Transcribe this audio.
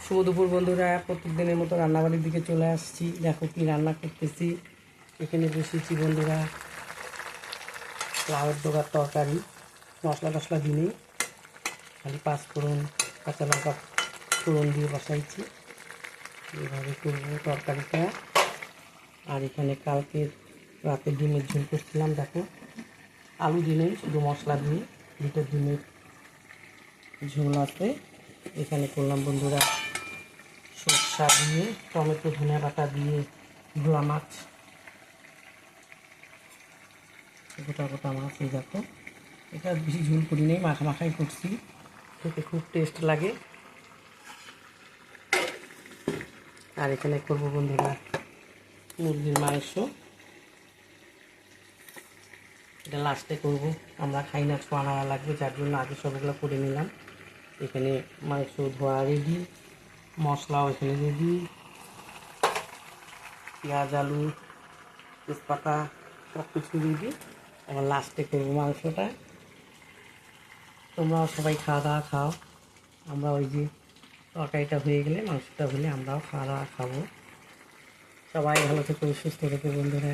শুভ দুপুর বন্ধুরা, প্রত্যেক দিনের মতো রান্নাবাড়ির দিকে চলে আসছি। দেখো কি রান্না করতেছি। এখানে বসেছি বন্ধুরা, লাউয়ের ডোকার তরকারি। মশলা টশলা দিনে খালি পাঁচফোড়ন, কাঁচা লঙ্কা ফোড়ন দিয়ে বসাইছি। এইভাবে করবো তরকারিটা। আর এখানে কালকে রাতে ডিমের ঝোল করছিলাম। দেখো, আলু দিনে শুধু মশলা দিয়ে দুটো ডিমের ঝোল আছে। এখানে করলাম বন্ধুরা সরষা দিয়ে, টমেটো ধনিয়া পাতা দিয়ে ভোলা মাছ, গোটা গোটা মাছ। এই দেখো, এটা বেশি ঝোল করি নেই, মাখাই করছি, খেতে খুব টেস্ট লাগে। আর এখানে করবো বন্ধুরা মুরগির মাংস। এটা লাস্টে করব, আমরা খাই না, ছোঁয়া নেওয়া লাগবে, যার জন্য আগে সবগুলো করে নিলাম। এখানে মাংস ধোয়া রেডি, মশলাও এখানে রেডি, পেঁয়াজ আলু তেজপাতা সব কিছু রেডি। আবার লাস্টে করবো মাংসটা। তোমরাও সবাই খাওয়া দাওয়া খাও। আমরা ওই যে তরকারিটা হয়ে গেলে, মাংসটা হলে আমরাও খাওয়া দাওয়া খাবো। সবাই ভালো থেকো, সুস্থ থেকো বন্ধুরা।